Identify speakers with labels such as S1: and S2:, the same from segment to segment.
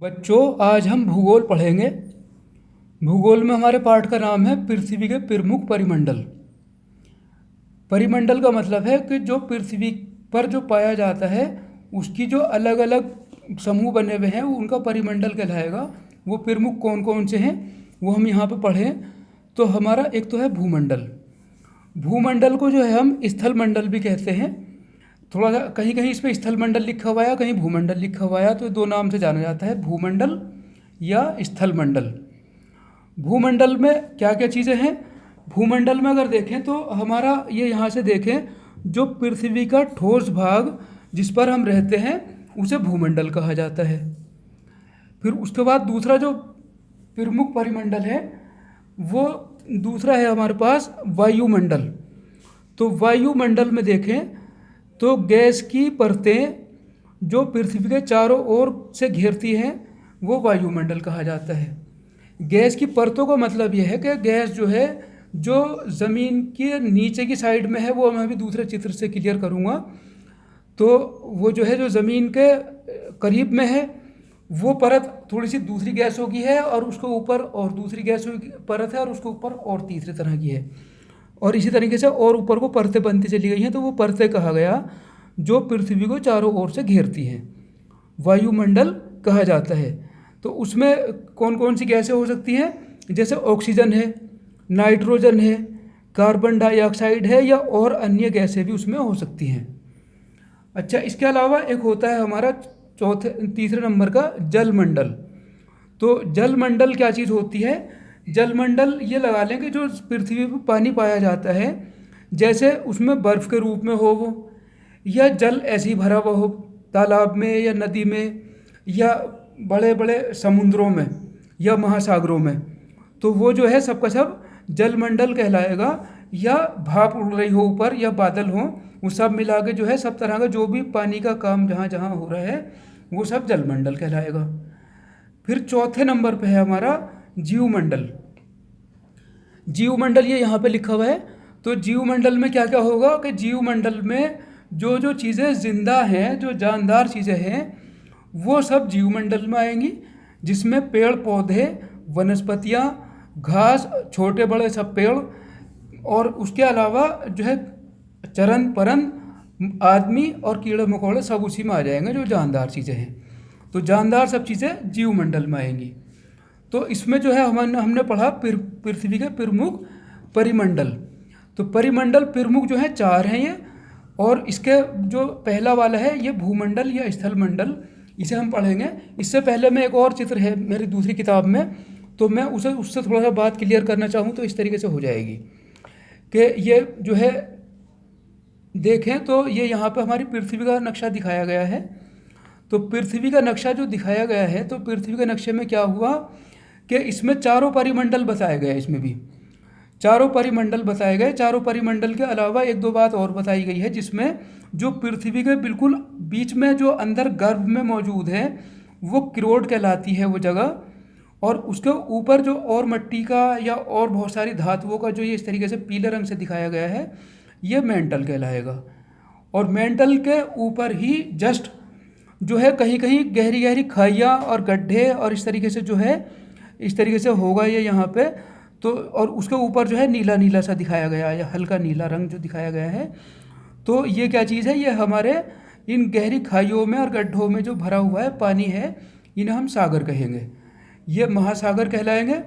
S1: बच्चों, आज हम भूगोल पढ़ेंगे। भूगोल में हमारे पाठ का नाम है पृथ्वी के प्रमुख परिमंडल। परिमंडल का मतलब है कि जो पृथ्वी पर जो पाया जाता है उसकी जो अलग अलग समूह बने हुए हैं उनका परिमंडल कहलाएगा। वो प्रमुख कौन कौन से हैं वो हम यहाँ पे पढ़ें। तो हमारा एक तो है भूमंडल। भूमंडल को जो है हम स्थल मंडल भी कहते हैं। थोड़ा सा कहीं कहीं इस पर स्थल मंडल लिखा हुआ है, कहीं भूमंडल लिखा हुआ है, तो दो नाम से जाना जाता है, भूमंडल या स्थल मंडल। भूमंडल में क्या क्या चीज़ें हैं? भूमंडल में अगर देखें तो हमारा ये यहाँ से देखें, जो पृथ्वी का ठोस भाग जिस पर हम रहते हैं उसे भूमंडल कहा जाता है। फिर उसके बाद दूसरा जो प्रमुख परिमंडल है वो दूसरा है हमारे पास वायुमंडल। तो वायुमंडल में देखें तो गैस की परतें जो पृथ्वी के चारों ओर से घेरती हैं वो वायुमंडल कहा जाता है। गैस की परतों का मतलब यह है कि गैस जो है जो ज़मीन के नीचे की साइड में है वो मैं अभी दूसरे चित्र से क्लियर करूँगा। तो वो जो है जो ज़मीन के करीब में है वो परत थोड़ी सी दूसरी गैसों की है, और उसके ऊपर और दूसरी गैसों की परत है, और उसके ऊपर और तीसरी तरह की है, और इसी तरीके से और ऊपर को परतें बनती चली गई हैं। तो वो परतें कहा गया जो पृथ्वी को चारों ओर से घेरती हैं, वायुमंडल कहा जाता है। तो उसमें कौन कौन सी गैसें हो सकती हैं? जैसे ऑक्सीजन है, नाइट्रोजन है, कार्बन डाइऑक्साइड है, या और अन्य गैसें भी उसमें हो सकती हैं। अच्छा, इसके अलावा एक होता है हमारा तीसरे नंबर का जलमंडल। तो जलमंडल क्या चीज़ होती है? जलमंडल ये लगा लें कि जो पृथ्वी पर पानी पाया जाता है, जैसे उसमें बर्फ़ के रूप में हो वो, या जल ऐसे ही भरा हुआ हो तालाब में या नदी में या बड़े बड़े समुद्रों में या महासागरों में, तो वो जो है सबका सब जलमंडल कहलाएगा। या भाप उड़ रही हो ऊपर या बादल हो, वो सब मिला के जो है सब तरह का जो भी पानी का काम जहाँ जहाँ हो रहा है वो सब जलमंडल कहलाएगा। फिर चौथे नंबर पे है हमारा जीवमंडल। जीवमंडल ये यहाँ पे लिखा हुआ है। तो जीवमंडल में क्या क्या होगा कि जीवमंडल में जो जो चीज़ें जिंदा हैं, जो जानदार चीज़ें हैं, वो सब जीवमंडल में आएंगी, जिसमें पेड़ पौधे, वनस्पतियाँ, घास, छोटे बड़े सब पेड़, और उसके अलावा जो है चरण परन आदमी और कीड़े मकोड़े सब उसी में आ जाएंगे जो जानदार चीज़ें हैं। तो जानदार सब चीज़ें जीवमंडल में आएंगी। तो इसमें जो है हमने पढ़ा पृथ्वी के प्रमुख परिमंडल। तो परिमंडल प्रमुख जो है चार हैं ये, और इसके जो पहला वाला है ये भूमंडल या स्थल मंडल, इसे हम पढ़ेंगे। इससे पहले मैं एक और चित्र है मेरी दूसरी किताब में, तो मैं उससे थोड़ा सा बात क्लियर करना चाहूँ तो इस तरीके से हो जाएगी कि ये जो है देखें तो ये यहाँ पे हमारी पृथ्वी का नक्शा दिखाया गया है। तो पृथ्वी का नक्शा जो दिखाया गया है, तो पृथ्वी के नक्शे में क्या हुआ कि इसमें चारों परिमंडल बताए गए, इसमें भी चारों परिमंडल बताए गए। चारों परिमंडल के अलावा एक दो बात और बताई गई है, जिसमें जो पृथ्वी के बिल्कुल बीच में जो अंदर गर्भ में मौजूद है वो किरोड कहलाती है वो जगह, और उसके ऊपर जो और मिट्टी का या और बहुत सारी धातुओं का जो ये इस तरीके से पीले रंग से दिखाया गया है ये मेंटल कहलाएगा। और मेंटल के ऊपर ही जस्ट जो है कहीं कहीं गहरी गहरी खाइयाँ और गड्ढे और इस तरीके से जो है इस तरीके से होगा ये यहाँ पे। तो और उसके ऊपर जो है नीला नीला सा दिखाया गया है या हल्का नीला रंग जो दिखाया गया है। तो ये क्या चीज़ है? ये हमारे इन गहरी खाइयों में और गड्ढों में जो भरा हुआ है पानी है, इन्हें हम सागर कहेंगे, ये महासागर कहलाएंगे।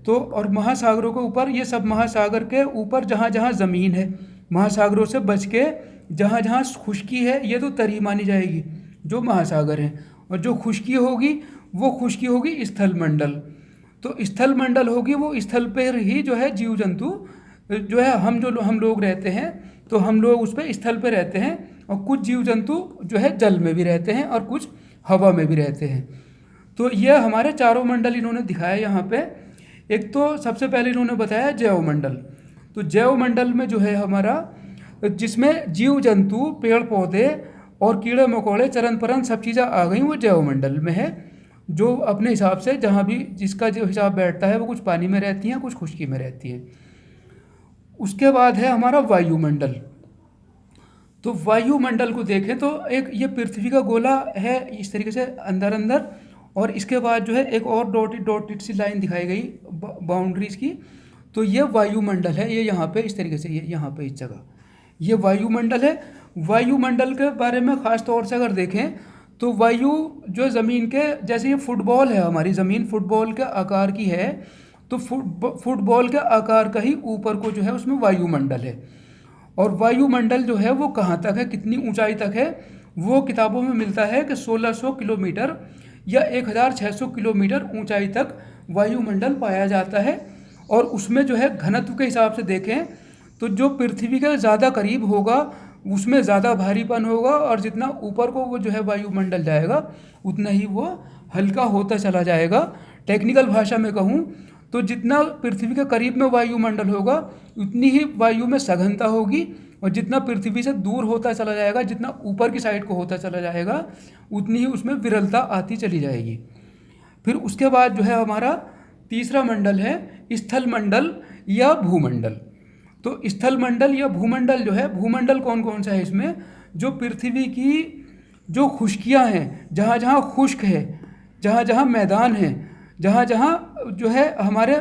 S1: तो और महासागरों के ऊपर ये सब महासागर के ऊपर जहाँ जहाँ ज़मीन है, महासागरों से बच के जहाँ जहाँ खुश्की है ये तो तरी मानी जाएगी जो महासागर हैं, और जो खुश्की होगी वो खुश्की होगी स्थल मंडल। तो स्थल मंडल होगी वो स्थल पर ही जो है जीव जंतु जो है हम लोग रहते हैं, तो हम लोग उस पर स्थल पे रहते हैं, और कुछ जीव जंतु जो है जल में भी रहते हैं और कुछ हवा में भी रहते हैं। तो ये हमारे चारों मंडल इन्होंने दिखाया यहाँ पे। एक तो सबसे पहले इन्होंने बताया जैवमंडल। तो जैवमंडल में जो है हमारा जिसमें जीव जंतु, पेड़ पौधे और कीड़े मकोड़े, चरण परन सब चीज़ें आ गई, वो जैवमंडल में है, जो अपने हिसाब से जहाँ भी जिसका जो हिसाब बैठता है वो कुछ पानी में रहती हैं, कुछ खुश्की में रहती हैं। उसके बाद है हमारा वायुमंडल। तो वायुमंडल को देखें तो एक ये पृथ्वी का गोला है इस तरीके से अंदर अंदर, और इसके बाद जो है एक और डॉटेड डॉटेड सी लाइन दिखाई गई बाउंड्रीज की। तो ये वायुमंडल है, ये यहाँ पे इस तरीके से, ये यहाँ पे इस जगह ये वायुमंडल है। वायुमंडल के बारे में ख़ास तौर से अगर देखें तो वायु जो ज़मीन के, जैसे ये फुटबॉल है, हमारी ज़मीन फुटबॉल के आकार की है, तो फुटबॉल के आकार का ही ऊपर को जो है उसमें वायुमंडल है। और वायुमंडल जो है वो कहाँ तक है, कितनी ऊंचाई तक है, वो किताबों में मिलता है कि 1600 किलोमीटर या 1600 किलोमीटर ऊंचाई तक वायुमंडल पाया जाता है। और उसमें जो है घनत्व के हिसाब से देखें तो जो पृथ्वी के ज़्यादा करीब होगा उसमें ज़्यादा भारीपन होगा, और जितना ऊपर को वो जो है वायुमंडल जाएगा उतना ही वो हल्का होता चला जाएगा। टेक्निकल भाषा में कहूँ तो जितना पृथ्वी के करीब में वायुमंडल होगा उतनी ही वायु में सघनता होगी, और जितना पृथ्वी से दूर होता चला जाएगा, जितना ऊपर की साइड को होता चला जाएगा, उतनी ही उसमें विरलता आती चली जाएगी। फिर उसके बाद जो है हमारा तीसरा मंडल है स्थल मंडल या भूमंडल। तो स्थल मंडल या भूमंडल जो है, भूमंडल कौन कौन सा है इसमें, जो पृथ्वी की जो खुश्कियाँ हैं, जहाँ जहाँ खुश्क है, जहाँ जहाँ मैदान है, जहाँ जहाँ जो है हमारे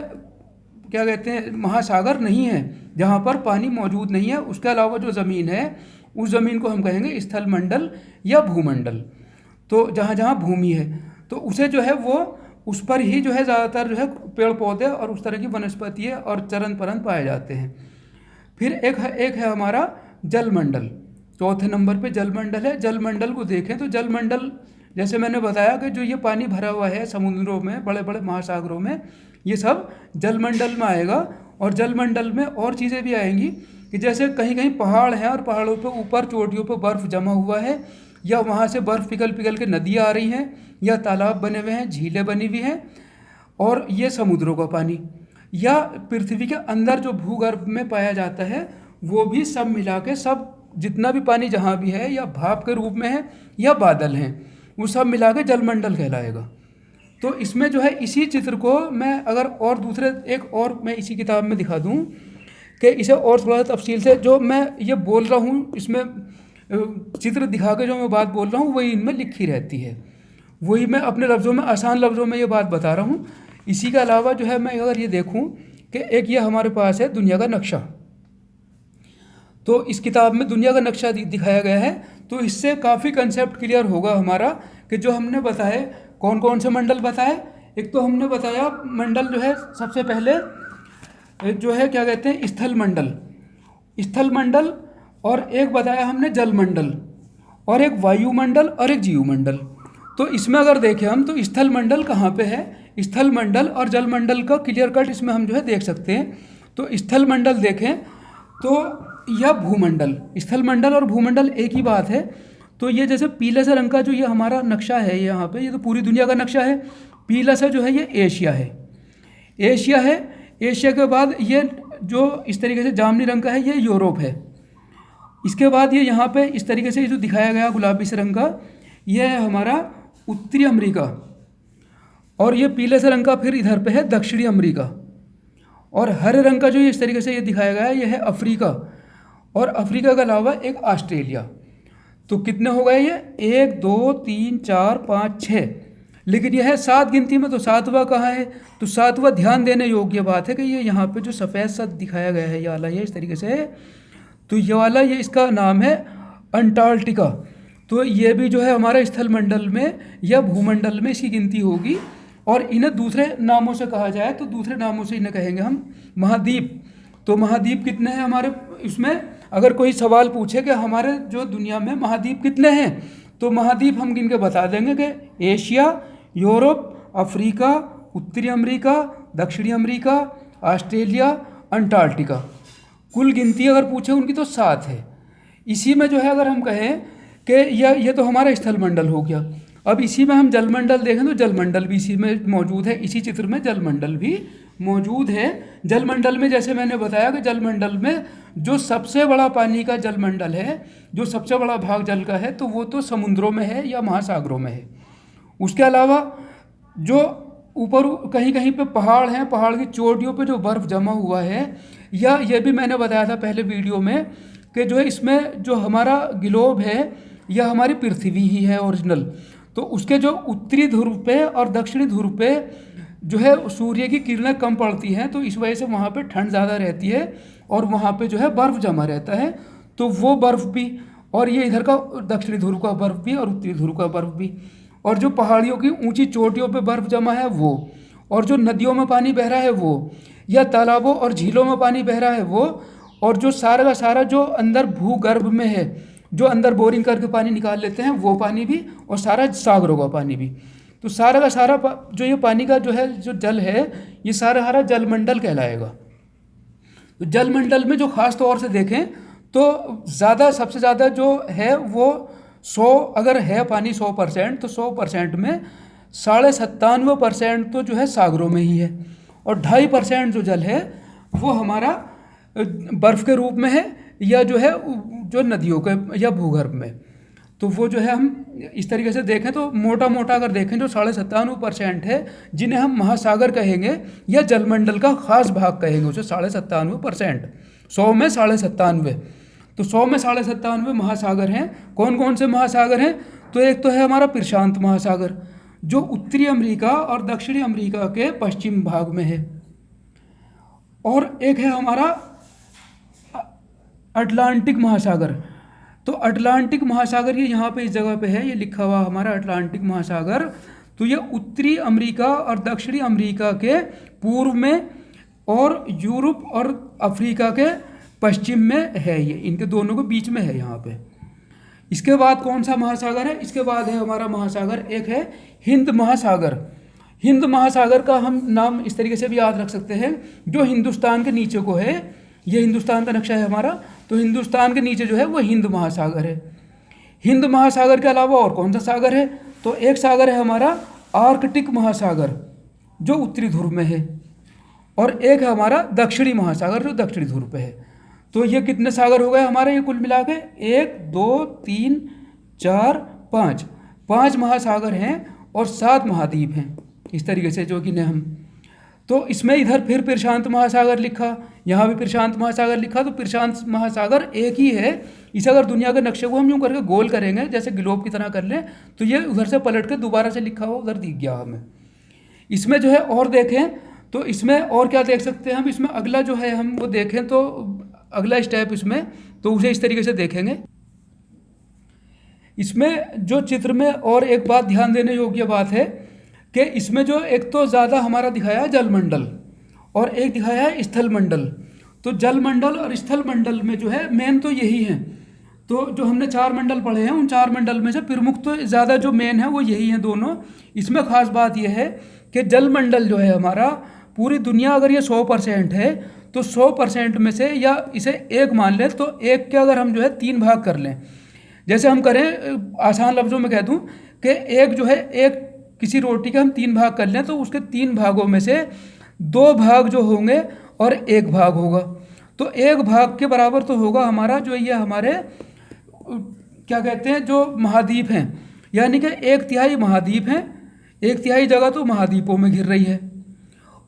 S1: क्या कहते हैं महासागर नहीं है, जहाँ पर पानी मौजूद नहीं है, उसके अलावा जो ज़मीन है उस ज़मीन को हम कहेंगे स्थल मंडल या भूमंडल। तो जहाँ जहाँ भूमि है तो उसे जो है वो उस पर ही जो है ज़्यादातर जो है पेड़ पौधे और उस तरह की वनस्पति और चरण परन पाए जाते हैं। फिर एक है हमारा जलमंडल, चौथे नंबर पे जलमंडल है। जलमंडल को देखें तो जलमंडल जैसे मैंने बताया कि जो ये पानी भरा हुआ है समुद्रों में, बड़े बड़े महासागरों में, ये सब जलमंडल में आएगा। और जलमंडल में और चीज़ें भी आएंगी कि जैसे कहीं कहीं पहाड़ हैं और पहाड़ों पे ऊपर चोटियों पे बर्फ़ जमा हुआ है, या वहाँ से बर्फ़ पिघल पिघल के नदियाँ आ रही हैं, या तालाब बने हुए हैं, झीलें बनी हुई हैं, और ये समुद्रों का पानी, या पृथ्वी के अंदर जो भूगर्भ में पाया जाता है, वो भी सब मिला के, सब जितना भी पानी जहाँ भी है, या भाप के रूप में है या बादल हैं, वो सब मिला के जलमंडल कहलाएगा। तो इसमें जो है इसी चित्र को मैं अगर और दूसरे एक और मैं इसी किताब में दिखा दूँ कि इसे और थोड़ा तफसील से, जो मैं ये बोल रहा हूँ इसमें चित्र दिखा के जो मैं बात बोल रहा हूँ वही इनमें लिखी रहती है, वही मैं अपने लफ्ज़ों में, आसान लफ्ज़ों में ये बात बता रहा हूँ। इसी के अलावा जो है मैं अगर ये देखूँ कि एक ये हमारे पास है दुनिया का नक्शा, तो इस किताब में दुनिया का नक्शा दिखाया गया है। तो इससे काफ़ी कंसेप्ट क्लियर होगा हमारा कि जो हमने बताए कौन कौन से मंडल बताए। एक तो हमने बताया मंडल जो है सबसे पहले जो है क्या कहते हैं स्थल मंडल, स्थल मंडल, और एक बताया हमने जलमंडल, और एक वायुमंडल और एक जीवमंडल। तो इसमें अगर देखें हम तो स्थल मंडल कहाँ पे है, स्थल मंडल और जलमंडल का क्लियर कट इसमें हम जो है देख सकते हैं। तो स्थल मंडल देखें तो यह भूमंडल, स्थल मंडल और भूमंडल एक ही बात है। तो ये जैसे पीले से रंग का जो ये हमारा नक्शा है यहाँ पे, ये तो पूरी दुनिया का नक्शा है। पीला से जो है ये एशिया है, एशिया है। एशिया के बाद ये जो इस तरीके से जामुनी रंग का है ये यूरोप है। इसके बाद ये यहाँ पे इस तरीके से जो दिखाया गया गुलाबी से रंग का, ये है हमारा उत्तरी अमेरिका, और ये पीले से रंग का फिर इधर पे है दक्षिणी अमेरिका, और हरे रंग का जो इस तरीके से ये दिखाया गया है ये है अफ्रीका, और अफ्रीका के अलावा एक ऑस्ट्रेलिया। तो कितने हो गए ये, 1 2 3 4 5 6, लेकिन यह है 7 गिनती में, तो 7वां कहाँ है, तो 7वां ध्यान देने योग्य बात है कि ये यहाँ पे जो सफ़ेद सा दिखाया गया है ये वाला, ये इस तरीके से, तो ये वाला ये इसका नाम है अंटार्कटिका। तो ये भी जो है हमारा स्थल मंडल में या भूमंडल में इसकी गिनती होगी। और इन्हें दूसरे नामों से कहा जाए तो दूसरे नामों से इन्हें कहेंगे हम महाद्वीप। तो महाद्वीप कितने हैं हमारे इसमें, अगर कोई सवाल पूछे कि हमारे जो दुनिया में महाद्वीप कितने हैं, तो महाद्वीप हम गिन के बता देंगे कि एशिया, यूरोप, अफ्रीका, उत्तरी अमेरिका, दक्षिणी अमेरिका, ऑस्ट्रेलिया, अंटार्कटिका। कुल गिनती अगर पूछे उनकी तो 7 है। इसी में जो है अगर हम कहें कि ये तो हमारा स्थल मंडल हो गया। अब इसी में हम जलमंडल देखें तो जलमंडल भी इसी में मौजूद है, इसी चित्र में जलमंडल भी मौजूद है। जलमंडल में जैसे मैंने बताया कि जलमंडल में जो सबसे बड़ा पानी का जलमंडल है, जो सबसे बड़ा भाग जल का है, तो वो तो समुद्रों में है या महासागरों में है। उसके अलावा जो ऊपर कहीं कहीं पे पहाड़ हैं, पहाड़ की चोटियों पे जो बर्फ़ जमा हुआ है, या ये भी मैंने बताया था पहले वीडियो में कि जो है इसमें जो हमारा ग्लोब है या हमारी पृथ्वी ही है ओरिजिनल। तो उसके जो उत्तरी ध्रुव पे और दक्षिणी ध्रुव पे जो है सूर्य की किरणें कम पड़ती हैं, तो इस वजह से वहाँ पे ठंड ज़्यादा रहती है और वहाँ पे जो है बर्फ़ जमा रहता है। तो वो बर्फ़ भी, और ये इधर का दक्षिणी ध्रुव का बर्फ़ भी और उत्तरी ध्रुव का बर्फ़ भी, और जो पहाड़ियों की ऊंची चोटियों पे बर्फ़ जमा है वो, और जो नदियों में पानी बह रहा है वो, या तालाबों और झीलों में पानी बह रहा है वो, और जो सारा का सारा जो अंदर भूगर्भ में है, जो अंदर बोरिंग करके पानी निकाल लेते हैं वो पानी भी, और सारा सागरों का पानी भी। तो सारा का सारा जो ये पानी का जो है जो जल है, ये सारा जलमंडल कहलाएगा। तो जलमंडल में जो ख़ास तौर से देखें तो ज़्यादा, सबसे ज़्यादा जो है वो 100 अगर है पानी 100%, तो 100% में 97.5% तो जो है सागरों में ही है, और 2.5% जो जल है वो हमारा बर्फ़ के रूप में है, या जो है जो नदियों के या भूगर्भ में। तो वो जो है हम इस तरीके से देखें तो मोटा मोटा अगर देखें जो 97.5% है, जिन्हें हम महासागर कहेंगे या जलमंडल का खास भाग कहेंगे, उसे 97.5%, 100 में 97.5, तो 100 में 97.5 महासागर हैं। कौन कौन से महासागर हैं? तो एक तो है हमारा प्रशांत महासागर, जो उत्तरी अमेरिका और दक्षिणी अमेरिका के पश्चिम भाग में है, और एक है हमारा अटलांटिक महासागर। तो अटलांटिक महासागर ये यहाँ पे इस जगह पे है, ये लिखा हुआ हमारा अटलांटिक महासागर। तो ये उत्तरी अमेरिका और दक्षिणी अमेरिका के पूर्व में और यूरोप और अफ्रीका के पश्चिम में है, ये इनके दोनों के बीच में है यहाँ पे। इसके बाद कौन सा महासागर है? इसके बाद है हमारा महासागर, एक है हिंद महासागर। हिंद महासागर का हम नाम इस तरीके से भी याद रख सकते हैं, जो हिंदुस्तान के नीचे को है, ये हिंदुस्तान का नक्शा है हमारा, तो हिंदुस्तान के नीचे जो है वो हिंद महासागर है। हिंद महासागर के अलावा और कौन सा सागर है? तो एक सागर है हमारा आर्कटिक महासागर, जो उत्तरी ध्रुव में है, और एक है हमारा दक्षिणी महासागर, जो दक्षिणी ध्रुव पे है। तो ये कितने सागर हो गए हमारे ये कुल मिला के? 1 2 3 4 5, 5 महासागर हैं और 7 महाद्वीप हैं, इस तरीके से जो कि ने हम। तो इसमें इधर फिर प्रशांत महासागर लिखा, यहाँ भी प्रशांत महासागर लिखा। तो प्रशांत महासागर एक ही है। इसे अगर दुनिया के नक्शे को हम यूँ करके गोल करेंगे, जैसे ग्लोब की तरह कर लें, तो ये उधर से पलट के दोबारा से लिखा हुआ उधर दिख गया हमें। इसमें जो है और देखें तो इसमें और क्या देख सकते हैं हम? इसमें अगला जो है हम वो देखें तो अगला स्टेप इसमें, तो उसे इस तरीके से देखेंगे। इसमें जो चित्र में और एक बात ध्यान देने योग्य बात है कि इसमें जो एक तो ज़्यादा हमारा दिखाया है जलमंडल और एक दिखाया है स्थल मंडल। तो जलमंडल और स्थल मंडल में जो है मेन तो यही है। तो जो हमने 4 मंडल पढ़े हैं, उन 4 मंडल में से प्रमुख तो ज़्यादा जो मेन है वो यही हैं दोनों। इसमें ख़ास बात यह है कि जलमंडल जो है हमारा, पूरी दुनिया अगर ये 100% है, तो 100% में से, या इसे एक मान लें, तो एक के अगर हम जो है 3 भाग कर लें, जैसे हम करें आसान लफ्ज़ों में कह दूं कि एक जो है, एक किसी रोटी के हम 3 भाग कर लें, तो उसके 3 भागों में से 2 भाग जो होंगे और 1 भाग होगा। तो 1 भाग के बराबर तो होगा हमारा जो ये हमारे क्या कहते हैं जो महाद्वीप हैं, यानी कि 1/3 महाद्वीप हैं। 1/3 जगह तो महाद्वीपों में घिर रही है,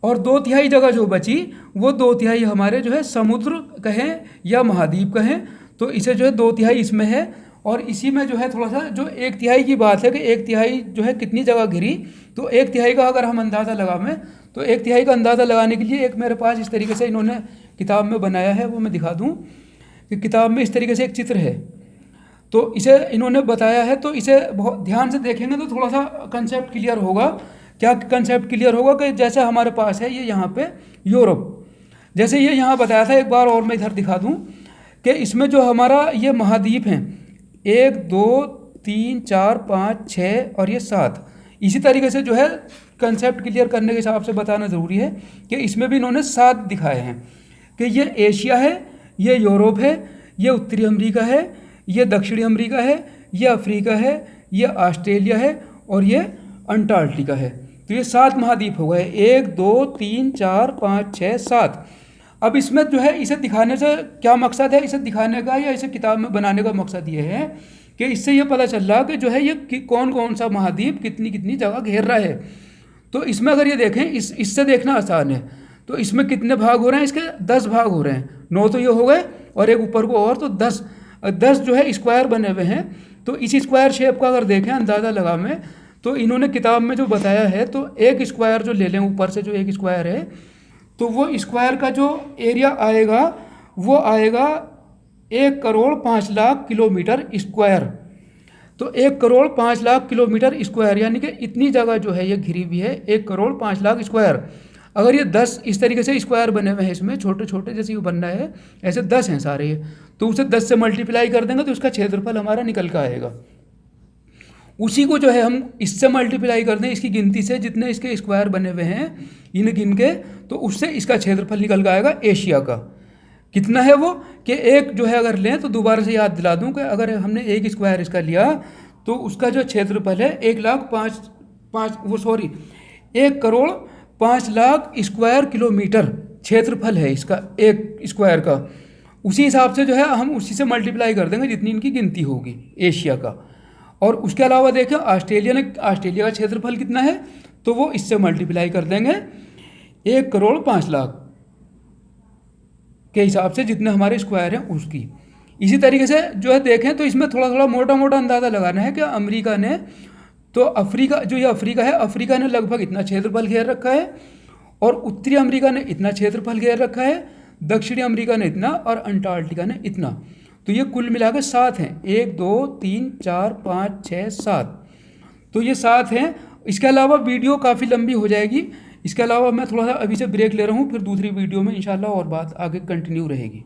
S1: और 2/3 जगह जो बची वो 2/3 हमारे जो है समुद्र कहें या महाद्वीप कहें, तो इसे जो है 2/3 इसमें है। और इसी में जो है थोड़ा सा जो 1/3 की बात है कि 1/3 जो है कितनी जगह घिरी, तो 1/3 का अगर हम अंदाज़ा लगावें, तो 1/3 का अंदाज़ा लगाने के लिए एक मेरे पास इस तरीके से इन्होंने किताब में बनाया है, वो मैं दिखा दूँ कि किताब में इस तरीके से एक चित्र है, तो इसे इन्होंने बताया है। तो इसे बहुत ध्यान से देखेंगे तो थोड़ा सा कंसेप्ट क्लियर होगा। क्या कंसेप्ट क्लियर होगा कि जैसे हमारे पास है ये यहाँ पे यूरोप, जैसे ये यहाँ बताया था, एक बार और मैं इधर दिखा दूँ कि इसमें जो हमारा ये महाद्वीप हैं 1 2 3 4 5 6 और ये 7, इसी तरीके से जो है कंसेप्ट क्लियर करने के हिसाब से बताना ज़रूरी है कि इसमें भी इन्होंने 7 दिखाए हैं कि ये एशिया है, ये यूरोप है, ये उत्तरी अमेरिका है, ये दक्षिणी अमेरिका है, ये अफ्रीका है, ये ऑस्ट्रेलिया है और ये अंटार्कटिका है। तो ये 7 महाद्वीप हो गए, 1 2 3 4 5 6 7। अब इसमें जो है इसे दिखाने से क्या मकसद है, इसे दिखाने का या इसे किताब में बनाने का मकसद ये है कि इससे ये पता चल रहा कि जो है ये कौन कौन सा महाद्वीप कितनी कितनी जगह घेर रहा है। तो इसमें अगर ये देखें, इससे देखना आसान है, तो इसमें कितने भाग हो रहे हैं? इसके 10 भाग हो रहे हैं। 9 तो ये हो गए और एक ऊपर को और, तो 10 10 जो है स्क्वायर बने हुए हैं। तो इस स्क्वायर शेप का अगर देखें अंदाज़ा लगा में, तो इन्होंने किताब में जो बताया है, तो एक स्क्वायर जो ले लें ऊपर से, जो एक स्क्वायर है, तो वो स्क्वायर का जो एरिया आएगा वो आएगा 1,05,00,000 किलोमीटर स्क्वायर। तो 1,05,00,000 किलोमीटर स्क्वायर, यानी कि इतनी जगह जो है ये घिरी हुई है, 1,05,00,000 स्क्वायर। अगर ये 10 इस तरीके से स्क्वायर बने हुए हैं, इसमें छोटे छोटे जैसे ये बनना है, ऐसे 10 हैं सारे ये, तो उसे 10 से मल्टीप्लाई कर देंगे तो उसका क्षेत्रफल हमारा निकल कर आएगा। उसी को जो है हम इससे मल्टीप्लाई कर दें, इसकी गिनती से, जितने इसके स्क्वायर बने हुए हैं इन गिन के, तो उससे इसका क्षेत्रफल निकल कर आएगा एशिया का। कितना है वो, कि एक जो है अगर लें, तो दोबारा से याद दिला दूं कि अगर हमने एक स्क्वायर इसका लिया तो उसका जो क्षेत्रफल है 1,05,00,000 स्क्वायर किलोमीटर क्षेत्रफल है इसका एक स्क्वायर का। उसी हिसाब से जो है हम उसी से मल्टीप्लाई कर देंगे जितनी इनकी गिनती होगी एशिया का। और उसके अलावा देखें ऑस्ट्रेलिया का क्षेत्रफल कितना है, तो वो इससे मल्टीप्लाई कर देंगे 1,05,00,000 के हिसाब से, जितने हमारे स्क्वायर हैं उसकी। इसी तरीके से जो है देखें तो इसमें थोड़ा थोड़ा मोटा मोटा अंदाज़ा लगाना है कि अमेरिका ने, तो अफ्रीका, जो ये अफ्रीका है, अफ्रीका ने लगभग इतना क्षेत्रफल घेर रखा है, और उत्तरी अमेरिका ने इतना क्षेत्रफल घेर रखा है, दक्षिणी अमेरिका ने इतना, और अंटार्कटिका ने इतना। तो ये कुल मिलाकर 7 हैं, 1 2 3 4 5 6 7, तो ये 7 हैं। इसके अलावा वीडियो काफ़ी लंबी हो जाएगी, इसके अलावा मैं थोड़ा सा अभी से ब्रेक ले रहा हूँ, फिर दूसरी वीडियो में इंशाल्लाह और बात आगे कंटिन्यू रहेगी।